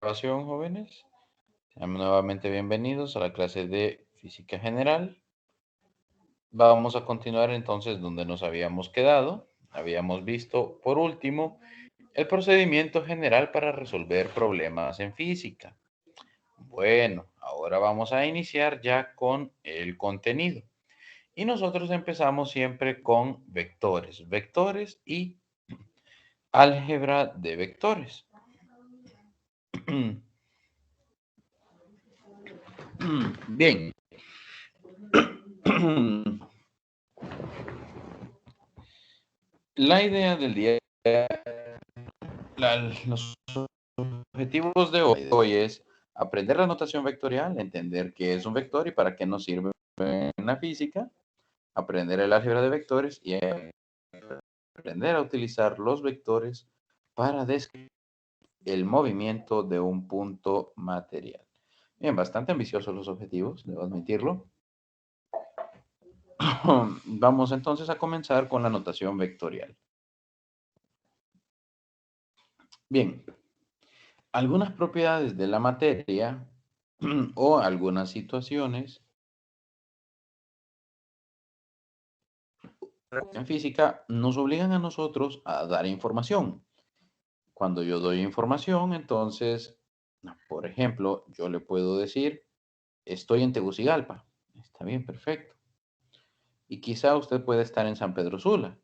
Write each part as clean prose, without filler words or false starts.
Grabación, jóvenes. Sean nuevamente bienvenidos a la clase de Física General. Vamos a continuar entonces donde nos habíamos quedado. Habíamos visto, por último, el procedimiento general para resolver problemas en física. Bueno, ahora vamos a iniciar ya con el contenido. Y nosotros empezamos siempre con vectores. Vectores y álgebra de vectores. Bien. La idea del día, los objetivos de hoy es aprender la notación vectorial, entender qué es un vector y para qué nos sirve en la física, aprender el álgebra de vectores y aprender a utilizar los vectores para describir el movimiento de un punto material. Bien, bastante ambiciosos los objetivos, debo admitirlo. Vamos entonces a comenzar con la notación vectorial. Bien, algunas propiedades de la materia o algunas situaciones en física nos obligan a nosotros a dar información. Cuando yo doy información, entonces, por ejemplo, yo le puedo decir, estoy en Tegucigalpa. Está bien, perfecto. Y quizá usted puede estar en San Pedro Sula.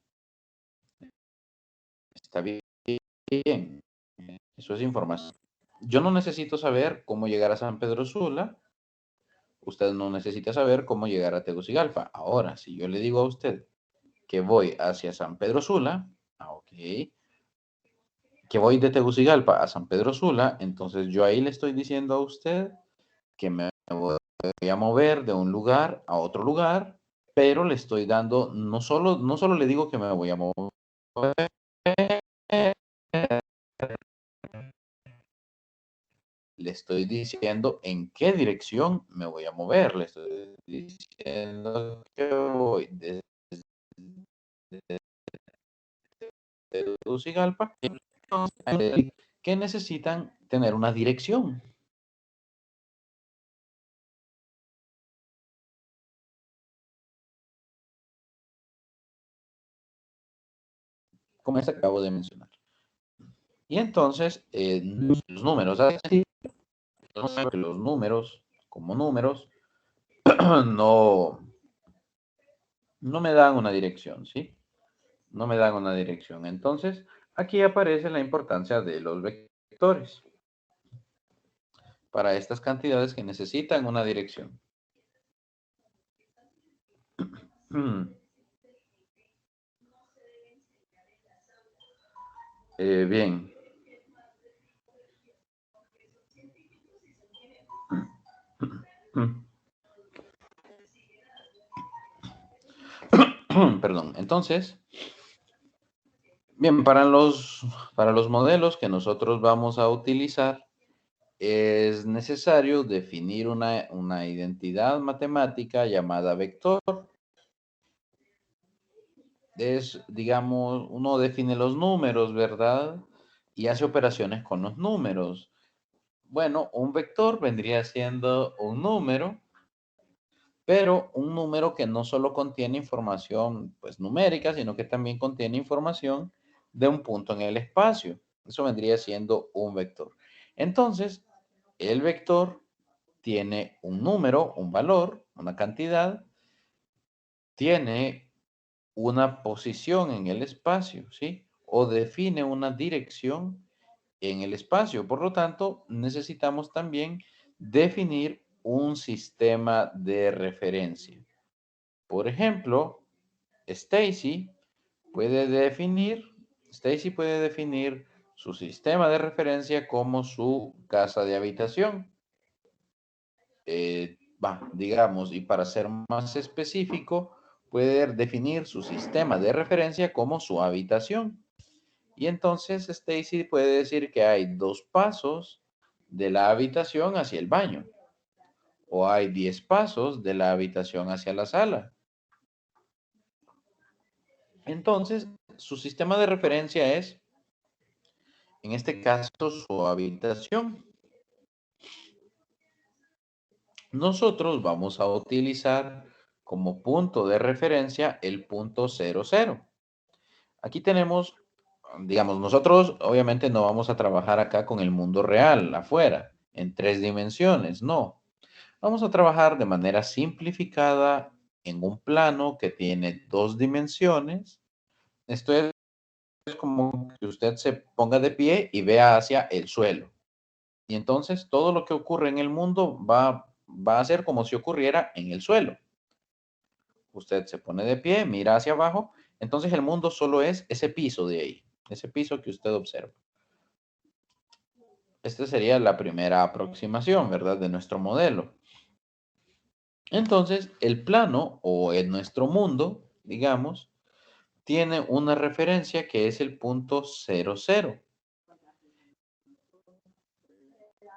Está bien. Eso es información. Yo no necesito saber cómo llegar a San Pedro Sula. Usted no necesita saber cómo llegar a Tegucigalpa. Ahora, si yo le digo a usted que voy hacia San Pedro Sula, ok, que voy de Tegucigalpa a San Pedro Sula, entonces yo ahí le estoy diciendo a usted que me voy a mover de un lugar a otro lugar, pero le estoy dando, no solo le digo que me voy a mover, le estoy diciendo en qué dirección me voy a mover, le estoy diciendo que voy desde Tegucigalpa, que necesitan tener una dirección. Como les acabo de mencionar. Y entonces, los números, así, los números, como números, no, no me dan una dirección, ¿sí? No me dan una dirección. Entonces, aquí aparece la importancia de los vectores para estas cantidades que necesitan una dirección. Bien. Perdón. Entonces, bien, para los modelos que nosotros vamos a utilizar, es necesario definir una identidad matemática llamada vector. Es, digamos, uno define los números, ¿verdad? Y hace operaciones con los números. Bueno, un vector vendría siendo un número, pero un número que no solo contiene información, pues, numérica, sino que también contiene información de un punto en el espacio. Eso vendría siendo un vector. Entonces, el vector tiene un número, un valor, una cantidad, tiene una posición en el espacio, ¿sí? O define una dirección en el espacio. Por lo tanto, necesitamos también definir un sistema de referencia. Por ejemplo, Stacy Stacy puede definir su sistema de referencia como su casa de habitación. Digamos, y para ser más específico, puede definir su sistema de referencia como su habitación. Y entonces Stacy puede decir que hay 2 pasos de la habitación hacia el baño, o hay 10 pasos de la habitación hacia la sala. Entonces, su sistema de referencia es, en este caso, su habitación. nosotros vamos a utilizar como punto de referencia el punto 0, 0. Aquí tenemos, digamos, nosotros obviamente no vamos a trabajar acá con el mundo real, afuera, en 3 dimensiones, no. Vamos a trabajar de manera simplificada en un plano que tiene 2 dimensiones. Esto es como que usted se ponga de pie y vea hacia el suelo. Y entonces todo lo que ocurre en el mundo va a ser como si ocurriera en el suelo. Usted se pone de pie, mira hacia abajo, entonces el mundo solo es ese piso de ahí, ese piso que usted observa. Esta sería la primera aproximación, ¿verdad? De nuestro modelo. Entonces, el plano o en nuestro mundo, digamos, tiene una referencia que es el punto 0, 0.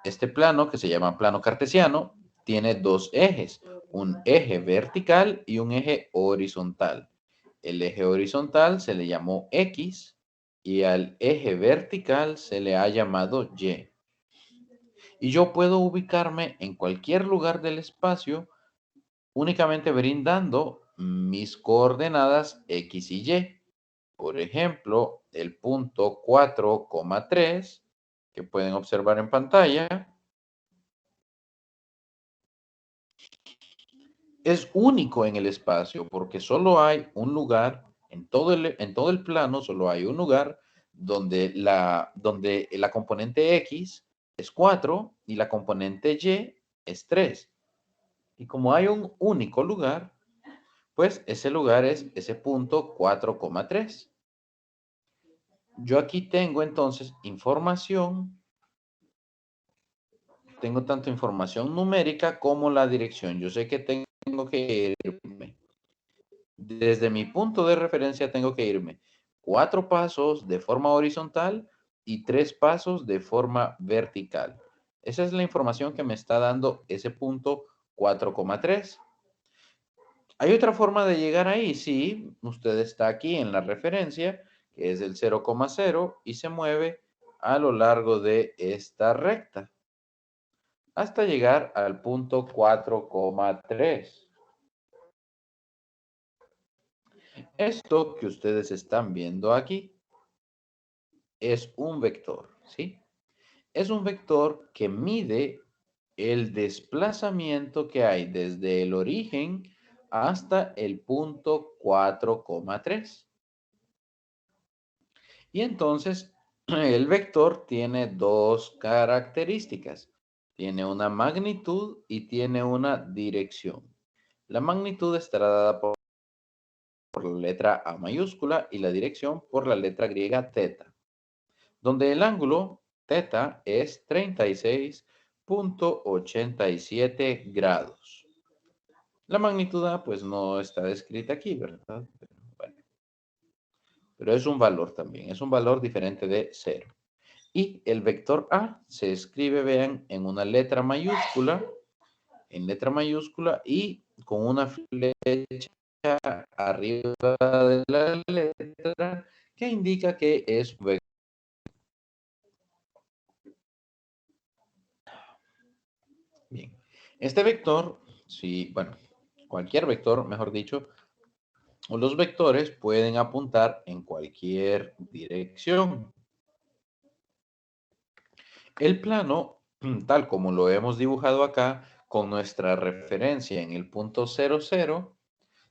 Este plano, que se llama plano cartesiano, tiene 2 ejes, un eje vertical y un eje horizontal. El eje horizontal se le llamó X y al eje vertical se le ha llamado Y. Y yo puedo ubicarme en cualquier lugar del espacio únicamente brindando mis coordenadas X y Y. Por ejemplo, el punto 4,3 que pueden observar en pantalla es único en el espacio porque solo hay un lugar, en todo el plano solo hay un lugar donde la componente X es 4 y la componente Y es 3. Y como hay un único lugar, pues ese lugar es ese punto 4,3. Yo aquí tengo entonces tengo tanto información numérica como la dirección. Yo sé que tengo que irme. Desde mi punto de referencia tengo que irme 4 pasos de forma horizontal y 3 pasos de forma vertical. Esa es la información que me está dando ese punto 4,3. ¿Hay otra forma de llegar ahí? Sí, usted está aquí en la referencia, que es el 0,0 y se mueve a lo largo de esta recta hasta llegar al punto 4,3. Esto que ustedes están viendo aquí es un vector, ¿sí? Es un vector que mide el desplazamiento que hay desde el origen hasta el punto 4,3. Y entonces el vector tiene 2 características. Tiene una magnitud y tiene una dirección. La magnitud estará dada por la letra A mayúscula y la dirección por la letra griega teta, donde el ángulo teta es 36,87 grados. La magnitud A pues no está descrita aquí, ¿verdad? Bueno, pero es un valor también, es un valor diferente de 0. Y el vector A se escribe, vean, en letra mayúscula y con una flecha arriba de la letra que indica que es un vector. Bien, este vector, sí, bueno, cualquier vector, mejor dicho, o los vectores pueden apuntar en cualquier dirección. El plano, tal como lo hemos dibujado acá, con nuestra referencia en el punto 0, 0,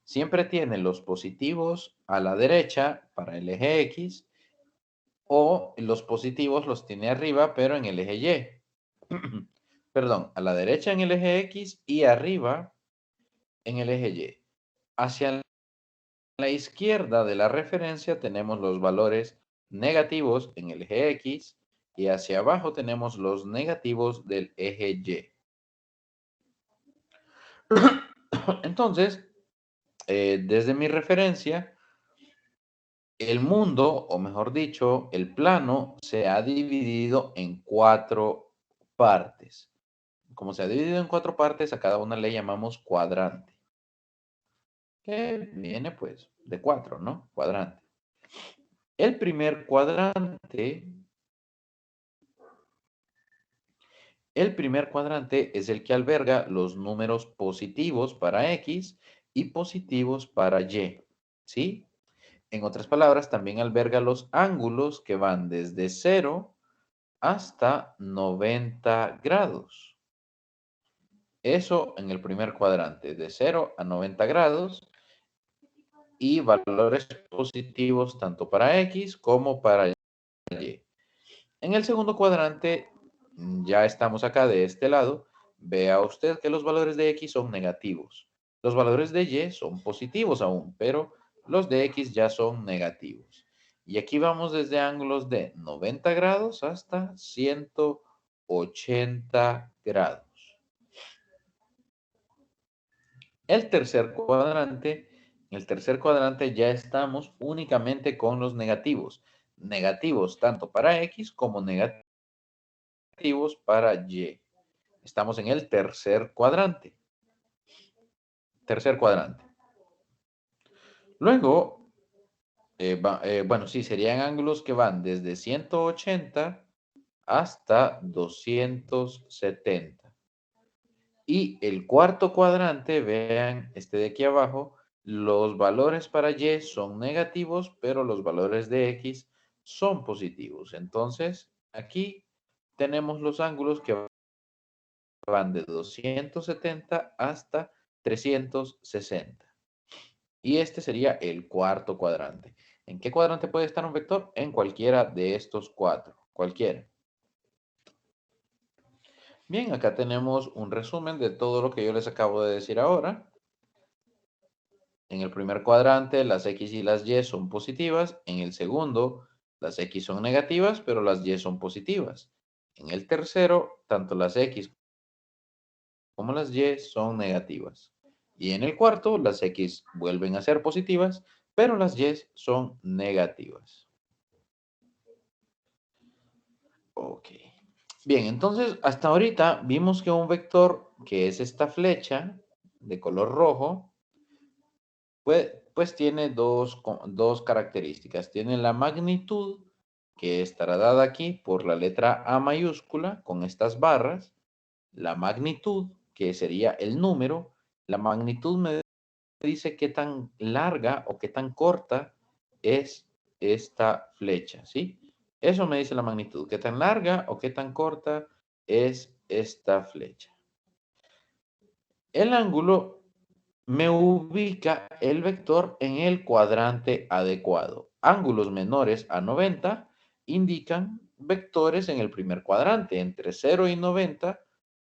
siempre tiene los positivos a la derecha para el eje X o los positivos los tiene arriba pero en el eje Y. Perdón, a la derecha en el eje X y arriba en el eje Y. Hacia la izquierda de la referencia tenemos los valores negativos en el eje X y hacia abajo tenemos los negativos del eje Y. Entonces, desde mi referencia, el mundo, o mejor dicho, el plano, se ha dividido en 4 partes. Como se ha dividido en 4 partes, a cada una le llamamos cuadrante. Que viene pues de 4, ¿no? Cuadrante. El primer cuadrante El primer cuadrante es el que alberga los números positivos para X y positivos para Y, ¿sí? En otras palabras, también alberga los ángulos que van desde 0 hasta 90 grados. Eso en el primer cuadrante, de 0 a 90 grados y valores positivos tanto para X como para Y. En el segundo cuadrante, ya estamos acá de este lado, vea usted que los valores de X son negativos. Los valores de Y son positivos aún, pero los de X ya son negativos. Y aquí vamos desde ángulos de 90 grados hasta 180 grados. En el tercer cuadrante ya estamos únicamente con los negativos. Negativos tanto para X como negativos para Y. Estamos en el tercer cuadrante. Tercer cuadrante. Luego, bueno, sí, serían ángulos que van desde 180 hasta 270. Y el cuarto cuadrante, vean este de aquí abajo, los valores para Y son negativos, pero los valores de X son positivos. Entonces, aquí tenemos los ángulos que van de 270 hasta 360. Y este sería el cuarto cuadrante. ¿En qué cuadrante puede estar un vector? En cualquiera de estos cuatro. Cualquiera. Bien, acá tenemos un resumen de todo lo que yo les acabo de decir ahora. En el primer cuadrante, las X y las Y son positivas. En el segundo, las X son negativas, pero las Y son positivas. En el tercero, tanto las X como las Y son negativas. Y en el cuarto, las X vuelven a ser positivas, pero las Y son negativas. Ok. Bien, entonces hasta ahorita vimos que un vector, que es esta flecha de color rojo, pues tiene dos características. Tiene la magnitud, que estará dada aquí por la letra A mayúscula con estas barras. La magnitud, que sería el número. La magnitud me dice qué tan larga o qué tan corta es esta flecha, ¿sí? Eso me dice la magnitud, qué tan larga o qué tan corta es esta flecha. El ángulo me ubica el vector en el cuadrante adecuado. Ángulos menores a 90 indican vectores en el primer cuadrante. Entre 0 y 90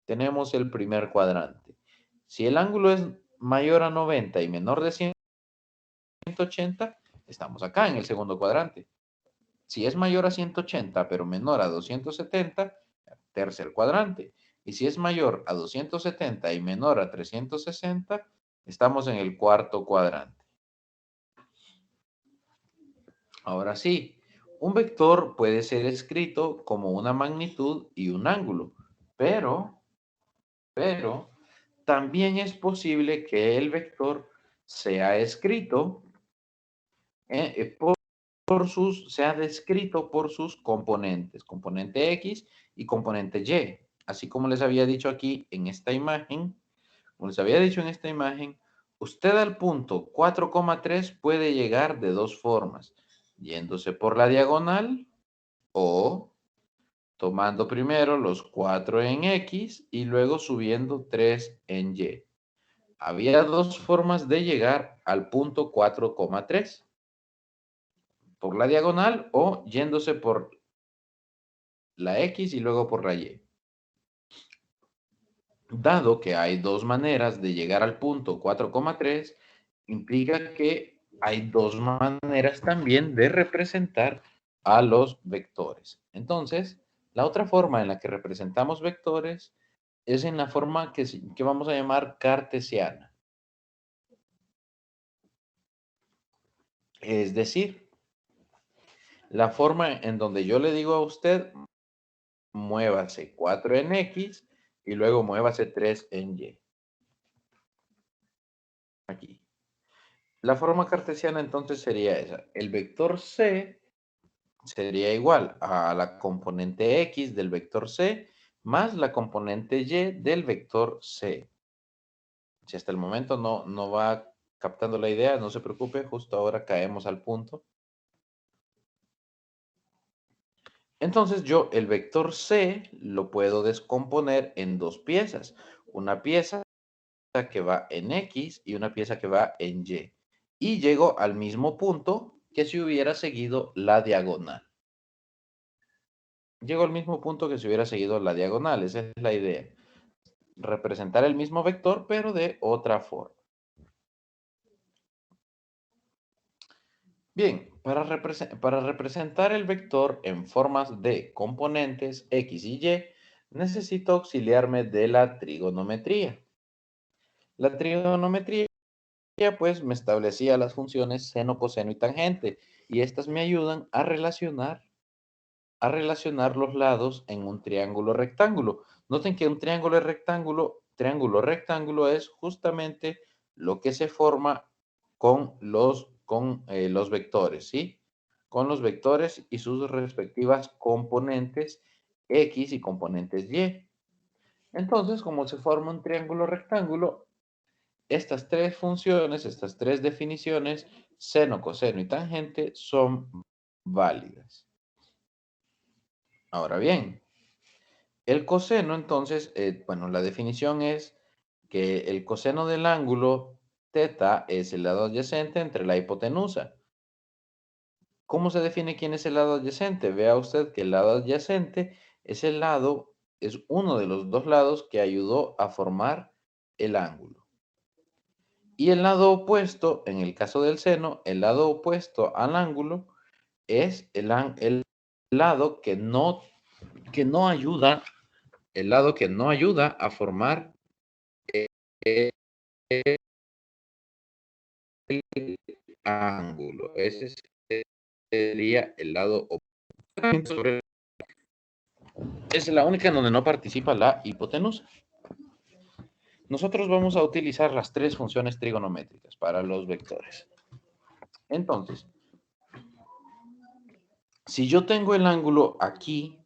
tenemos el primer cuadrante. Si el ángulo es mayor a 90 y menor de 180, estamos acá en el segundo cuadrante. Si es mayor a 180 pero menor a 270, tercer cuadrante. Y si es mayor a 270 y menor a 360, estamos en el cuarto cuadrante. Ahora sí, un vector puede ser escrito como una magnitud y un ángulo, pero también es posible que el vector sea escrito sea descrito por sus componentes, componente X y componente Y. Así como les había dicho aquí en esta imagen, como les había dicho en esta imagen, usted al punto 4,3 puede llegar de dos formas, yéndose por la diagonal o tomando primero los 4 en X y luego subiendo 3 en Y. Había dos formas de llegar al punto 4,3, por la diagonal o yéndose por la X y luego por la Y. Dado que hay dos maneras de llegar al punto 4,3, implica que hay dos maneras también de representar a los vectores. Entonces, la otra forma en la que representamos vectores es en la forma que vamos a llamar cartesiana. Es decir, la forma en donde yo le digo a usted, muévase 4 en X y luego muévase 3 en Y. Aquí. La forma cartesiana entonces sería esa. El vector C sería igual a la componente X del vector C más la componente y del vector c. Si hasta el momento no va captando la idea, no se preocupe, justo ahora caemos al punto. Entonces yo el vector c lo puedo descomponer en dos piezas. Una pieza que va en X y una pieza que va en Y. Y llego al mismo punto que si hubiera seguido la diagonal. Llego al mismo punto que si hubiera seguido la diagonal. Esa es la idea. Representar el mismo vector, pero de otra forma. Bien, para representar el vector en formas de componentes X y Y, necesito auxiliarme de la trigonometría. La trigonometría pues me establecía las funciones seno, coseno y tangente, y estas me ayudan a relacionar los lados en un triángulo rectángulo. Noten que un triángulo rectángulo es justamente lo que se forma con los vectores, ¿sí? Con los vectores y sus respectivas componentes X y componentes Y. Entonces, como se forma un triángulo rectángulo, estas tres funciones, estas tres definiciones, seno, coseno y tangente, son válidas. Ahora bien, el coseno, entonces, bueno, la definición es que el coseno del ángulo θ es el lado adyacente entre la hipotenusa. ¿Cómo se define quién es el lado adyacente? Vea usted que el lado adyacente es es uno de los dos lados que ayudó a formar el ángulo. Y el lado opuesto, en el caso del seno, el lado opuesto al ángulo es el lado que no ayuda, el lado que no ayuda a formar el ángulo. Ese sería el lado opuesto. Es la única en donde no participa la hipotenusa. Nosotros vamos a utilizar las tres funciones trigonométricas para los vectores. Entonces, si yo tengo el ángulo aquí,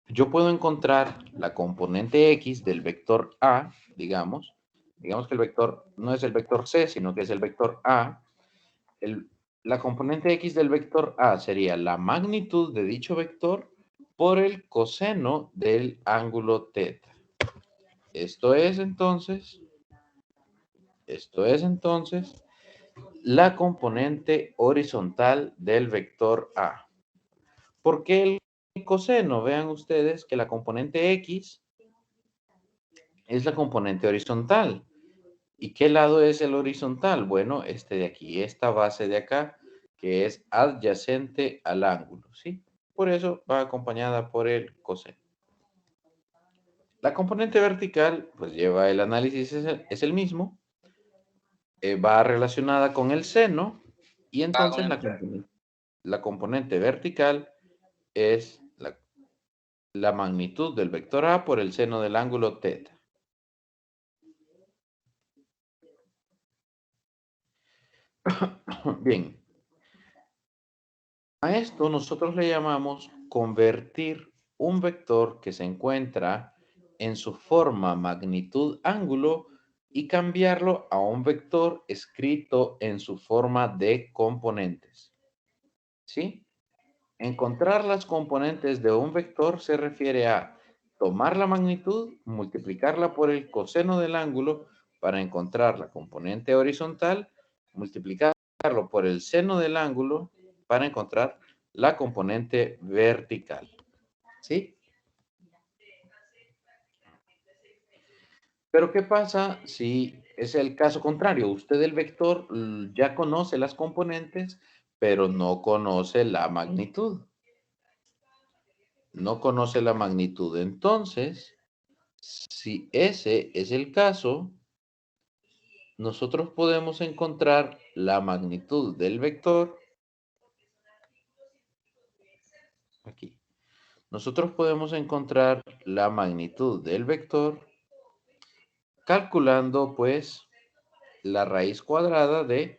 yo puedo encontrar la componente X del vector A, digamos que el vector no es el vector C, sino que es el vector A. La componente X del vector A sería la magnitud de dicho vector por el coseno del ángulo θ. Esto es entonces la componente horizontal del vector A. ¿Por qué el coseno? Vean ustedes que la componente X es la componente horizontal. ¿Y qué lado es el horizontal? Bueno, este de aquí, esta base de acá, que es adyacente al ángulo, ¿sí? Por eso va acompañada por el coseno. La componente vertical, pues lleva el análisis, es el mismo, va relacionada con el seno, y entonces la componente vertical es la magnitud del vector A por el seno del ángulo θ. Bien, a esto nosotros le llamamos convertir un vector que se encuentra en su forma magnitud-ángulo y cambiarlo a un vector escrito en su forma de componentes. ¿Sí? Encontrar las componentes de un vector se refiere a tomar la magnitud, multiplicarla por el coseno del ángulo para encontrar la componente horizontal, multiplicarlo por el seno del ángulo para encontrar la componente vertical. ¿Sí? Pero ¿qué pasa si es el caso contrario? Usted el vector ya conoce las componentes, pero no conoce la magnitud. No conoce la magnitud. Entonces, si ese es el caso, nosotros podemos encontrar la magnitud del vector aquí. Nosotros podemos encontrar la magnitud del vector calculando pues la raíz cuadrada de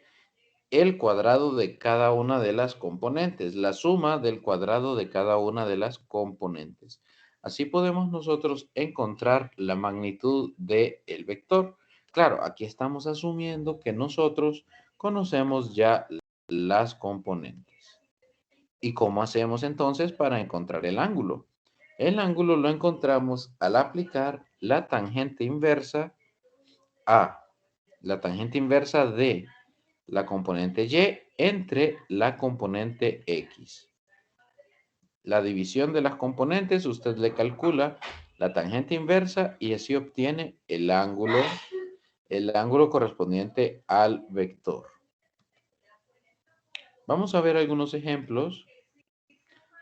el cuadrado de cada una de las componentes, la suma del cuadrado de cada una de las componentes. Así podemos nosotros encontrar la magnitud del vector. Claro, aquí estamos asumiendo que nosotros conocemos ya las componentes. ¿Y cómo hacemos entonces para encontrar el ángulo? El ángulo lo encontramos al aplicar la tangente inversa a la tangente inversa de la componente y entre la componente x. La división de las componentes, usted le calcula la tangente inversa y así obtiene el ángulo correspondiente al vector. Vamos a ver algunos ejemplos.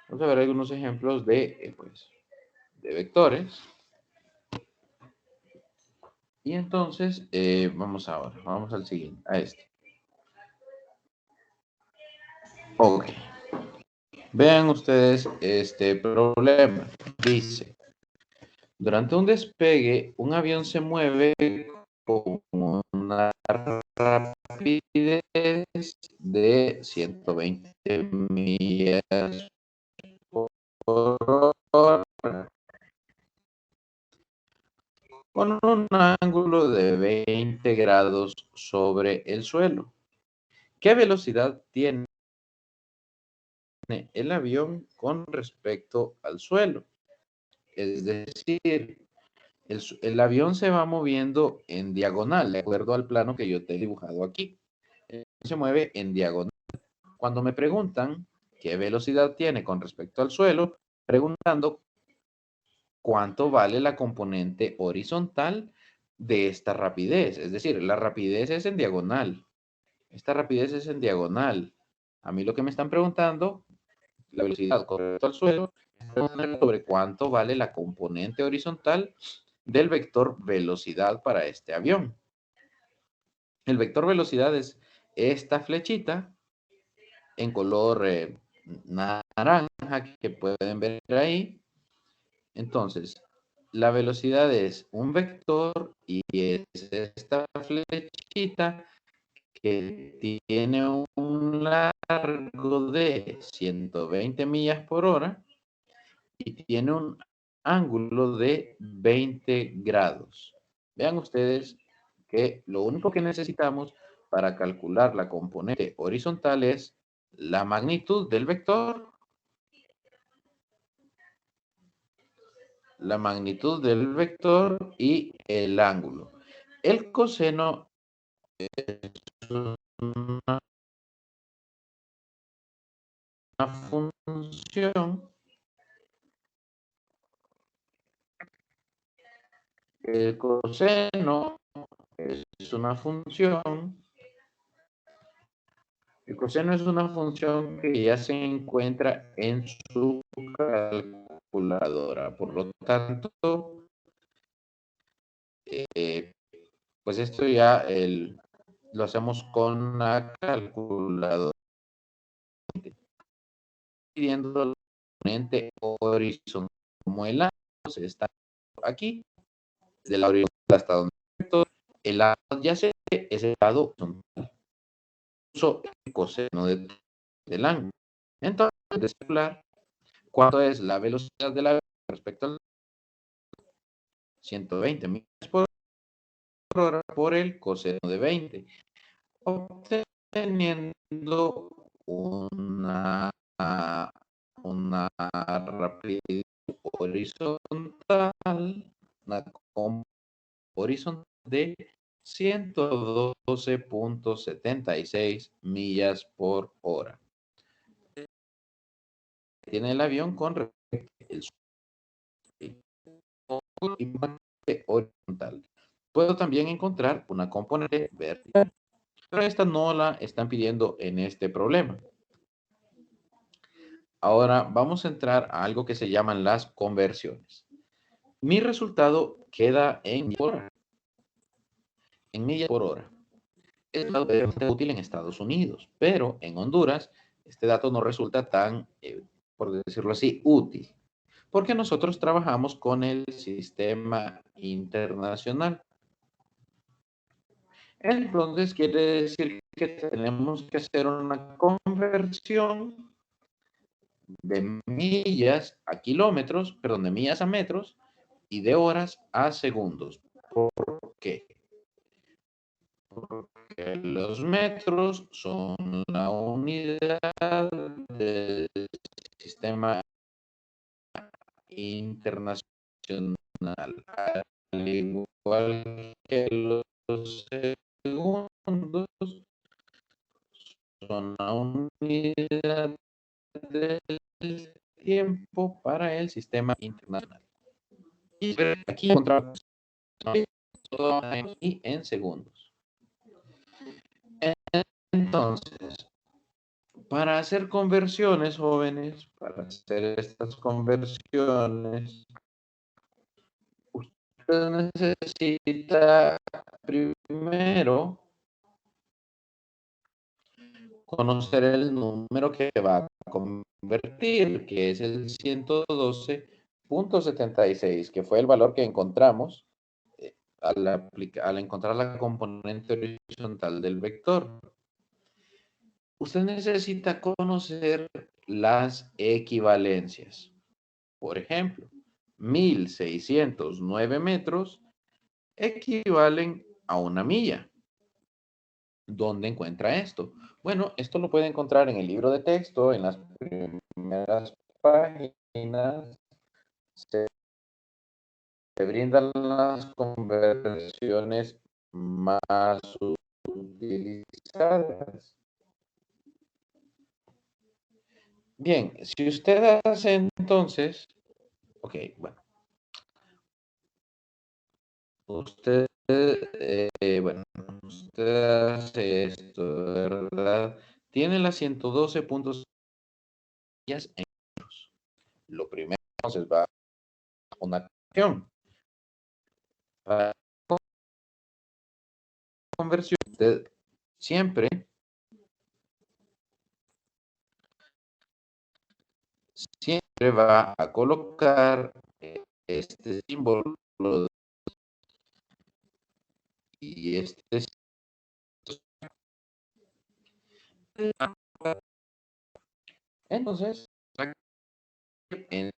Vamos a ver algunos ejemplos de vectores. Y entonces, vamos al siguiente, a este. Ok. Vean ustedes este problema. Dice, durante un despegue, un avión se mueve con una rapidez de 120 millas por hora, con un ángulo de 20 grados sobre el suelo. ¿Qué velocidad tiene el avión con respecto al suelo? Es decir, el avión se va moviendo en diagonal, de acuerdo al plano que yo te he dibujado aquí. Se mueve en diagonal. Cuando me preguntan qué velocidad tiene con respecto al suelo, preguntando cuánto vale la componente horizontal de esta rapidez. Es decir, la rapidez es en diagonal. Esta rapidez es en diagonal. A mí lo que me están preguntando, la velocidad con respecto al suelo, sobre cuánto vale la componente horizontal del vector velocidad para este avión. El vector velocidad es esta flechita en color naranja que pueden ver ahí. Entonces, la velocidad es un vector y es esta flechita que tiene un largo de 120 millas por hora y tiene un ángulo de 20 grados. Vean ustedes que lo único que necesitamos para calcular la componente horizontal es la magnitud del vector, y el ángulo. El coseno es una función. El coseno es una función. El coseno es una función que ya se encuentra en su calculadora. Por lo tanto, pues esto ya lo hacemos con la calculadora. Pidiendo la componente horizontal como el ángulo está aquí, de la horizontal hasta donde el lado adyacente es el lado horizontal. Uso el coseno del ángulo. Entonces, de calcular cuánto es la velocidad del avión respecto al 120 millas por hora por el coseno de 20, obteniendo una rapidez horizontal, una horizontal de 112.76 millas por hora. Tiene el avión con respecto al horizontal. Puedo también encontrar una componente vertical, pero esta no la están pidiendo en este problema. Ahora vamos a entrar a algo que se llaman las conversiones. Mi resultado queda en millas por hora. En millas por hora. Es bastante útil en Estados Unidos, pero en Honduras este dato no resulta tan, por decirlo así, útil, porque nosotros trabajamos con el sistema internacional. Entonces quiere decir que tenemos que hacer una conversión de millas a kilómetros, perdón, de millas a metros y de horas a segundos. ¿Por qué? Porque los metros son la unidad del sistema internacional, al igual que los segundos son la unidad del tiempo para el sistema internacional. Y aquí encontramos y en segundos. Entonces, para hacer conversiones, jóvenes, para hacer estas conversiones, usted necesita primero conocer el número que va a convertir, que es el 112.76, que fue el valor que encontramos al encontrar la componente horizontal del vector. Usted necesita conocer las equivalencias. Por ejemplo, 1609 metros equivalen a una milla. ¿Dónde encuentra esto? Bueno, esto lo puede encontrar en el libro de texto, en las primeras páginas. Se brindan las conversiones más utilizadas. Bien, si usted hace entonces, ok, bueno, usted, bueno, usted hace esto, ¿verdad? Tiene las 112 puntos en euros. Lo primero, entonces, va a una acción. Para conversión, usted siempre va a colocar este símbolo y este entonces en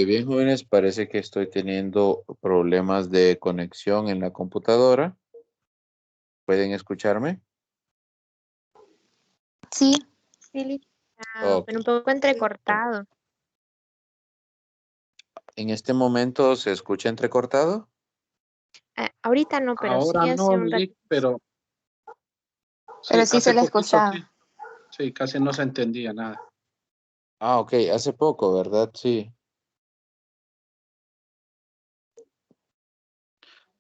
bien, jóvenes, parece que estoy teniendo problemas de conexión en la computadora. ¿Pueden escucharme? Sí, sí, Ok. pero un poco entrecortado. ¿En este momento se escucha entrecortado? Ahorita no, pero Ahora sí hace no, un Lick, ratito. pero Pero sí hace se le poquito escuchaba. sí. Sí, casi no se entendía nada. Ah, ok, hace poco, ¿verdad? Sí.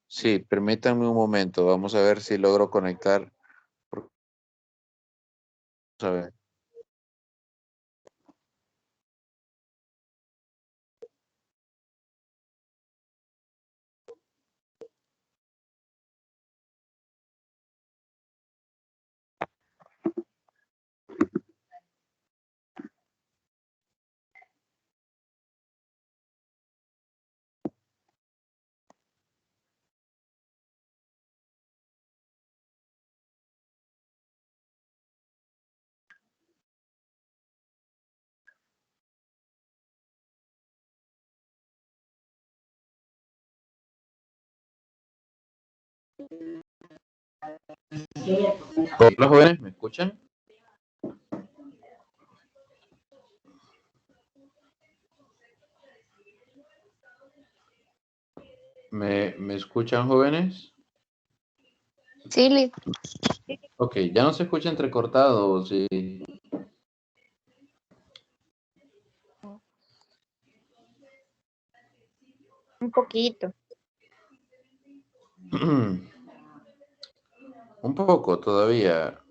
Sí, permítanme un momento. Vamos a ver si logro conectar. Vamos a ver. Hola, jóvenes, ¿me escuchan? ¿Me escuchan, jóvenes? Sí, Liz. Ok, ya no se escucha entrecortado, sí. Un poquito. Un poco todavía.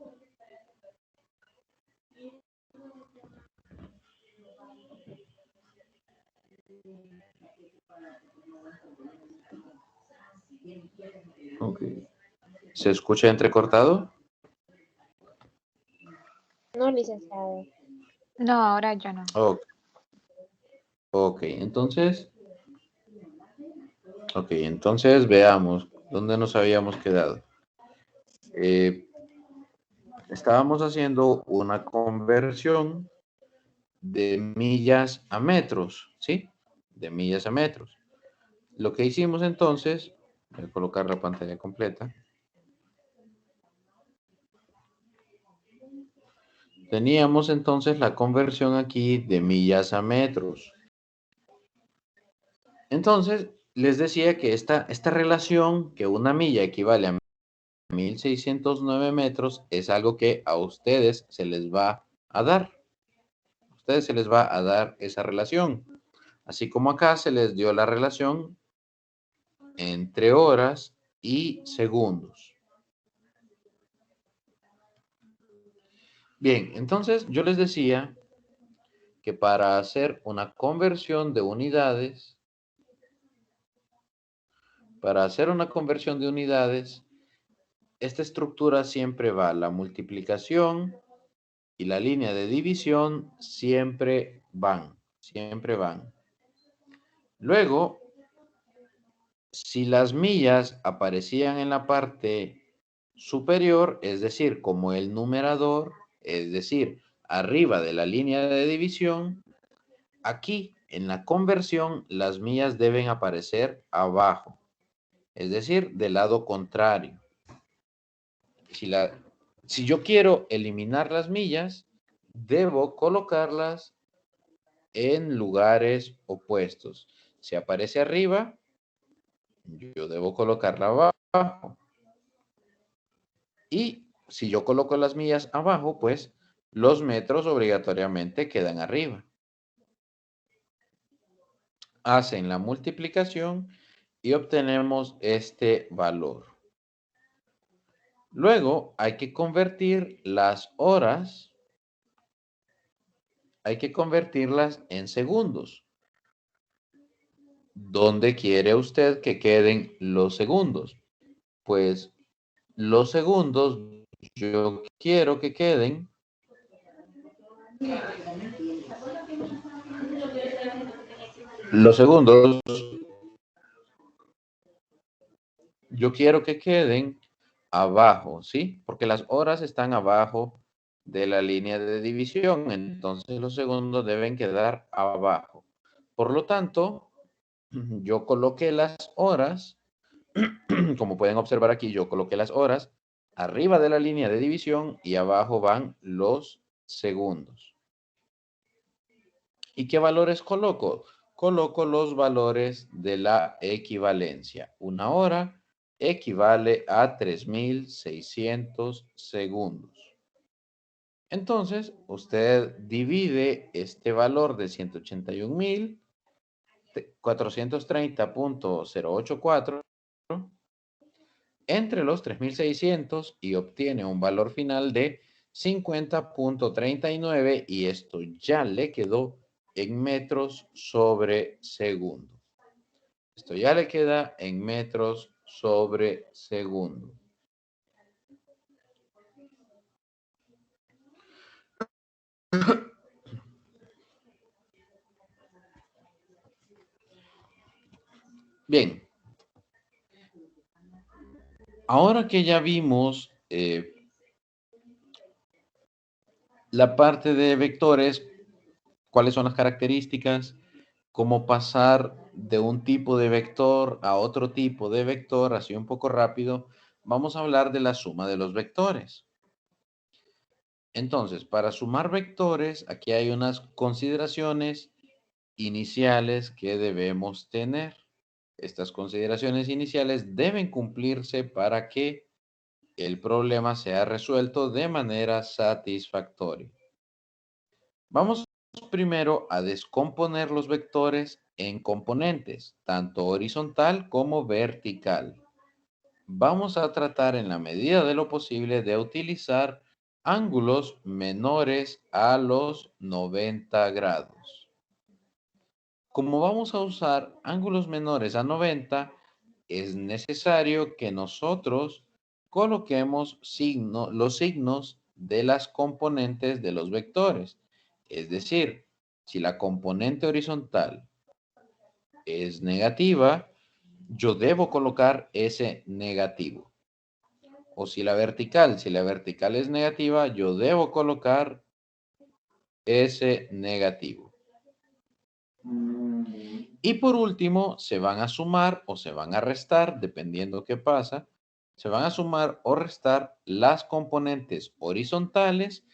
Ok. ¿Se escucha entrecortado? No, licenciado. No, ahora ya no. Ok. Ok, entonces veamos dónde nos habíamos quedado. Estábamos haciendo una conversión de millas a metros, ¿sí? De millas a metros. Lo que hicimos entonces, voy a colocar la pantalla completa. Teníamos entonces la conversión aquí de millas a metros. Entonces, les decía que esta relación, que una milla equivale a 1609 metros, es algo que a ustedes se les va a dar. A ustedes se les va a dar esa relación. Así como acá se les dio la relación entre horas y segundos. Bien, entonces yo les decía que para hacer una conversión de unidades, esta estructura siempre va, la multiplicación y la línea de división siempre van. Luego, si las millas aparecían en la parte superior, es decir, como el numerador, es decir, arriba de la línea de división, aquí en la conversión las millas deben aparecer abajo, es decir, del lado contrario. Si yo quiero eliminar las millas, debo colocarlas en lugares opuestos. Si aparece arriba, yo debo colocarla abajo. Y si yo coloco las millas abajo, pues los metros obligatoriamente quedan arriba. Hacen la multiplicación y obtenemos este valor. Luego hay que convertir las horas, hay que convertirlas en segundos. ¿Dónde quiere usted que queden los segundos? Pues los segundos yo quiero que queden yo quiero que queden abajo, ¿sí? Porque las horas están abajo de la línea de división, entonces los segundos deben quedar abajo. Por lo tanto, yo coloqué las horas, como pueden observar aquí, yo coloqué las horas arriba de la línea de división y abajo van los segundos. ¿Y qué valores coloco? Coloco los valores de la equivalencia. Una hora equivale a 3.600 segundos. Entonces, usted divide este valor de 181.430.084 entre los 3.600 y obtiene un valor final de 50.39 y esto ya le quedó en metros sobre segundo. Esto ya le queda en metros sobre segundo. Bien. Ahora que ya vimos la parte de vectores, cuáles son las características, cómo pasar de un tipo de vector a otro tipo de vector, así un poco rápido, vamos a hablar de la suma de los vectores. Entonces, para sumar vectores, aquí hay unas consideraciones iniciales que debemos tener. Estas consideraciones iniciales deben cumplirse para que el problema sea resuelto de manera satisfactoria. Vamos primero a descomponer los vectores en componentes, tanto horizontal como vertical. Vamos a tratar en la medida de lo posible de utilizar ángulos menores a los 90 grados. Como vamos a usar ángulos menores a 90, es necesario que nosotros coloquemos los signos de las componentes de los vectores. Es decir, si la componente horizontal es negativa, yo debo colocar ese negativo. O si la vertical es negativa, yo debo colocar ese negativo. Y por último, se van a sumar o se van a restar, dependiendo qué pasa, se van a sumar o restar las componentes horizontales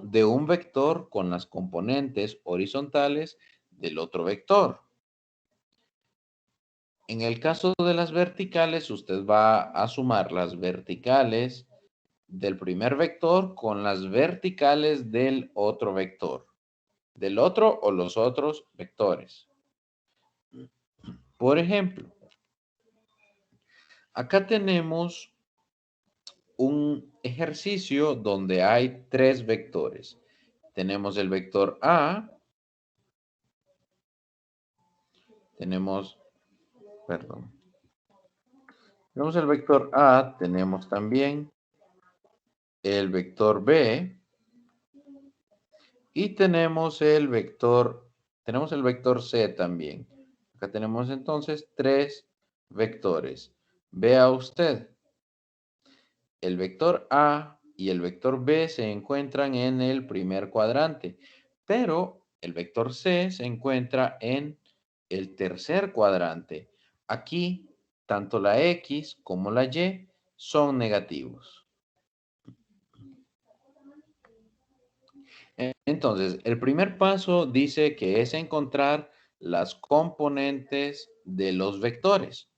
de un vector con las componentes horizontales del otro vector. En el caso de las verticales, usted va a sumar las verticales del primer vector con las verticales del otro vector, del otro o los otros vectores. Por ejemplo, acá tenemos un ejercicio donde hay 3 vectores. Tenemos el vector A, tenemos el vector A, tenemos también el vector B y tenemos el vector C también. Acá tenemos entonces 3 vectores. Vea usted, el vector A y el vector B se encuentran en el primer cuadrante, pero el vector C se encuentra en el tercer cuadrante. Aquí, tanto la X como la Y son negativos. Entonces, el primer paso dice que es encontrar las componentes de los vectores.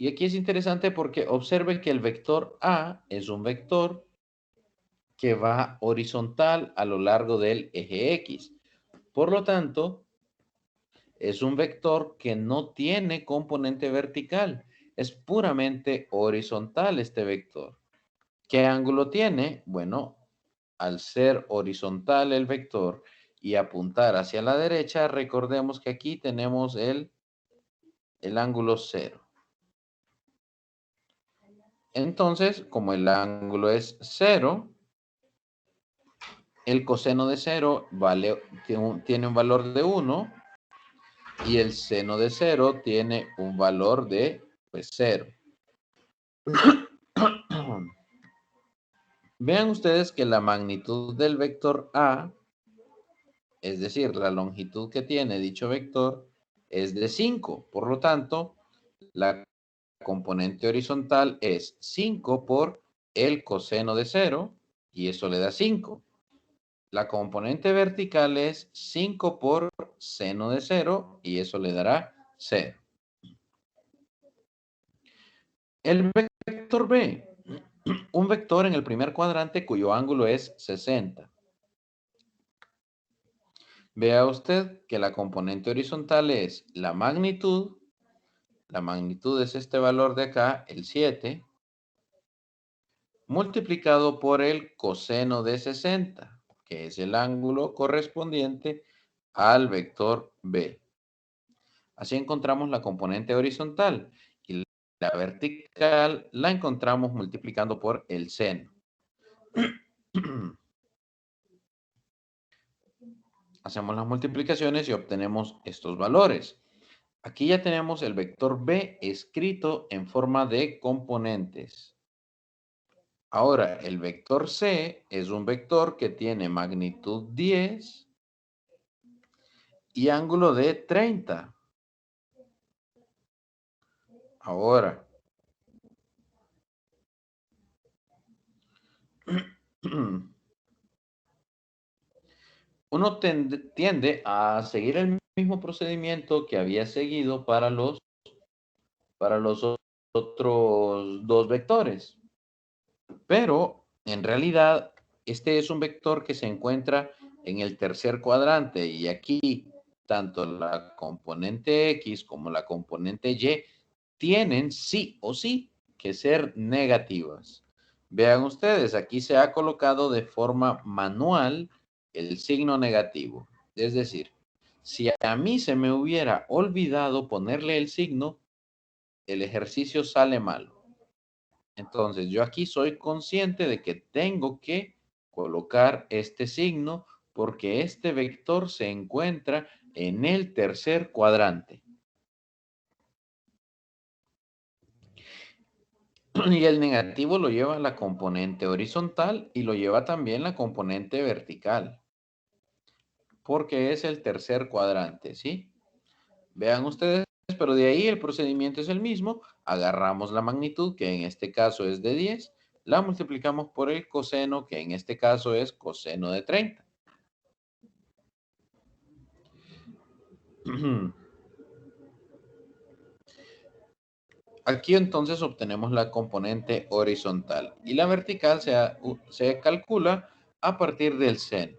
Y aquí es interesante porque observe que el vector A es un vector que va horizontal a lo largo del eje X. Por lo tanto, es un vector que no tiene componente vertical. Es puramente horizontal este vector. ¿Qué ángulo tiene? Bueno, al ser horizontal el vector y apuntar hacia la derecha, recordemos que aquí tenemos el ángulo 0. Entonces, como el ángulo es 0, el coseno de 0 tiene un valor de 1 y el seno de 0 tiene un valor de 0. Vean ustedes que la magnitud del vector A, es decir, la longitud que tiene dicho vector, es de 5. Por lo tanto, la componente horizontal es 5 por el coseno de 0 y eso le da 5. La componente vertical es 5 por seno de 0 y eso le dará 0. El vector B, un vector en el primer cuadrante cuyo ángulo es 60. Vea usted que la componente horizontal es la magnitud es este valor de acá, el 7, multiplicado por el coseno de 60, que es el ángulo correspondiente al vector B. Así encontramos la componente horizontal y la vertical la encontramos multiplicando por el seno. Hacemos las multiplicaciones y obtenemos estos valores. Aquí ya tenemos el vector B escrito en forma de componentes. Ahora, el vector C es un vector que tiene magnitud 10 y ángulo de 30. Ahora, uno tiende a seguir el mismo procedimiento que había seguido para los otros dos vectores. Pero en realidad, este es un vector que se encuentra en el tercer cuadrante y aquí tanto la componente X como la componente Y tienen sí o sí que ser negativas. Vean ustedes, aquí se ha colocado de forma manual el signo negativo. Es decir, si a mí se me hubiera olvidado ponerle el signo, el ejercicio sale malo. Entonces, yo aquí soy consciente de que tengo que colocar este signo porque este vector se encuentra en el tercer cuadrante. Y el negativo lo lleva la componente horizontal y lo lleva también la componente vertical, porque es el tercer cuadrante, ¿sí? Vean ustedes, pero de ahí el procedimiento es el mismo. Agarramos la magnitud, que en este caso es de 10, la multiplicamos por el coseno, que en este caso es coseno de 30. Aquí entonces obtenemos la componente horizontal y la vertical se calcula a partir del seno.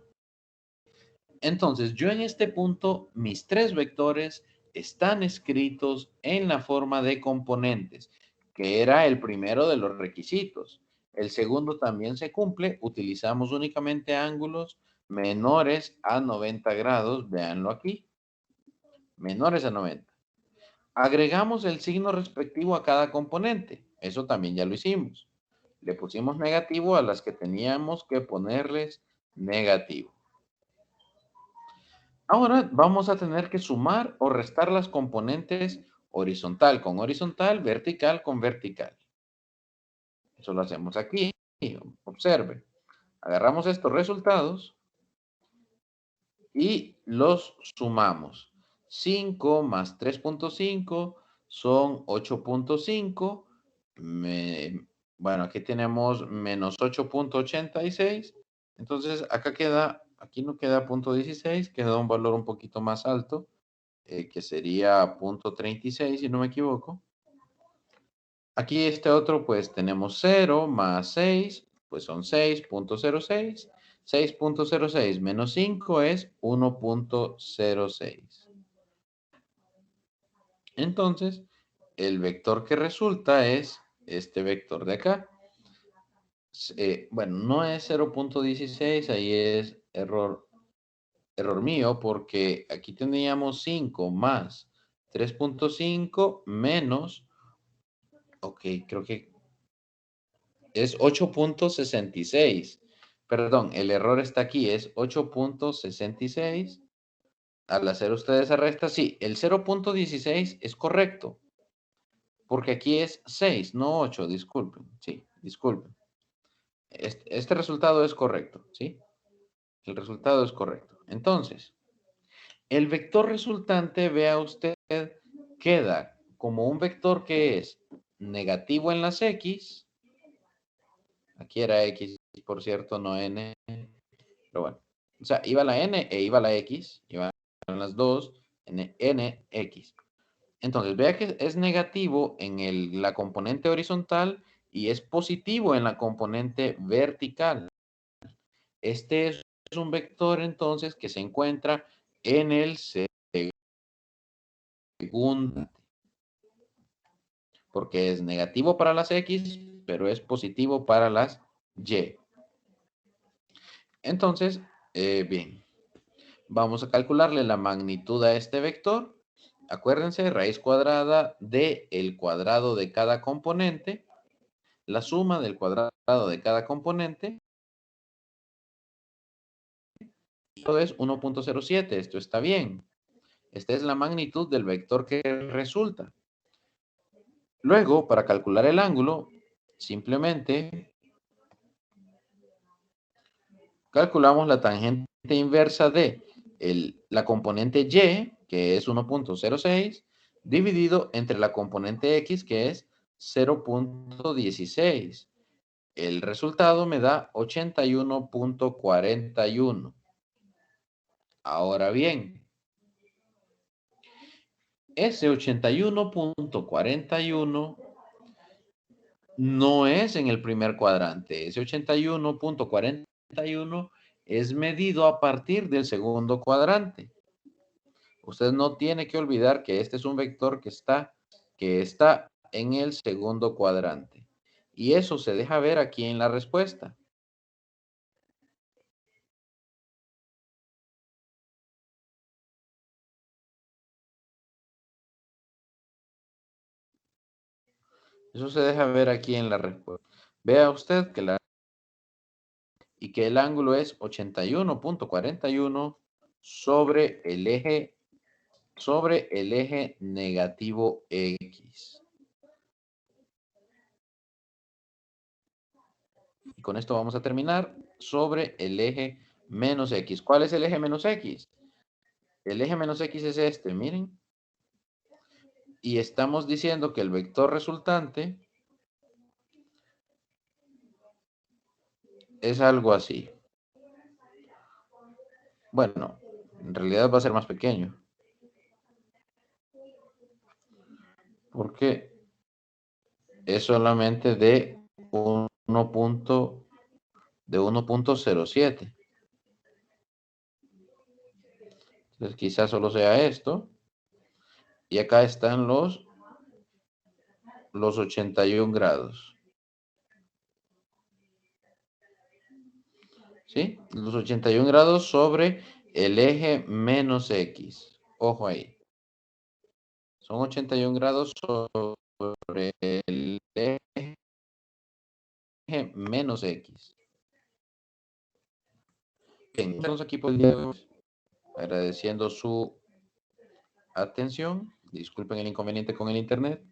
Entonces, yo en este punto, mis tres vectores están escritos en la forma de componentes, que era el primero de los requisitos. El segundo también se cumple, utilizamos únicamente ángulos menores a 90 grados, véanlo aquí, menores a 90. Agregamos el signo respectivo a cada componente, eso también ya lo hicimos. Le pusimos negativo a las que teníamos que ponerles negativo. Ahora vamos a tener que sumar o restar las componentes horizontal con horizontal, vertical con vertical. Eso lo hacemos aquí. Observe. Agarramos estos resultados y los sumamos. 5 más 3.5 son 8.5. Bueno, aquí tenemos menos 8.86. Entonces, acá queda, aquí no queda punto 16, queda un valor un poquito más alto, que sería punto 36, si no me equivoco. Aquí este otro, pues tenemos 0 más 6, pues son 6.06. 6.06 menos 5 es 1.06. Entonces, el vector que resulta es este vector de acá. Bueno, no es 0.16, ahí es error mío, porque aquí teníamos 5 más 3.5 menos, ok, creo que es 8.66. Perdón, el error está aquí, es 8.66. Al hacer ustedes esa resta, sí, el 0.16 es correcto, porque aquí es 6, no 8, disculpen, sí, disculpen. Este resultado es correcto, ¿sí? El resultado es correcto. Entonces, el vector resultante, vea usted, queda como un vector que es negativo en las X. Aquí era X, por cierto, no N. Pero bueno. O sea, iba la N e iba la X. Iban las dos en NX. Entonces, vea que es negativo en la componente horizontal y es positivo en la componente vertical. Este es un vector, entonces, que se encuentra en el segundo, porque es negativo para las X, pero es positivo para las Y. Entonces, bien, vamos a calcularle la magnitud a este vector. Acuérdense, raíz cuadrada de el cuadrado de cada componente, la suma del cuadrado de cada componente. Esto es 1.07, esto está bien. Esta es la magnitud del vector que resulta. Luego, para calcular el ángulo, simplemente calculamos la tangente inversa de la componente y, que es 1.06, dividido entre la componente x, que es 0.16. El resultado me da 81.41. Ahora bien, ese 81.41 no es en el primer cuadrante. Ese 81.41 es medido a partir del segundo cuadrante. Usted no tiene que olvidar que este es un vector que está en el segundo cuadrante. Y eso se deja ver aquí en la respuesta. Eso se deja ver aquí en la respuesta. Vea usted que el ángulo es 81.41 sobre el eje negativo X. Y con esto vamos a terminar sobre el eje menos X. ¿Cuál es el eje menos X? El eje menos X es este, miren. Y estamos diciendo que el vector resultante es algo así. Bueno, en realidad va a ser más pequeño. Porque es solamente de 1.07. Entonces quizás solo sea esto. Y acá están los 81 grados. ¿Sí? Los 81 grados sobre el eje menos X. Ojo ahí. Son 81 grados sobre el eje menos X. Bien, entonces aquí por el día de hoy, agradeciendo su atención. Disculpen el inconveniente con el internet.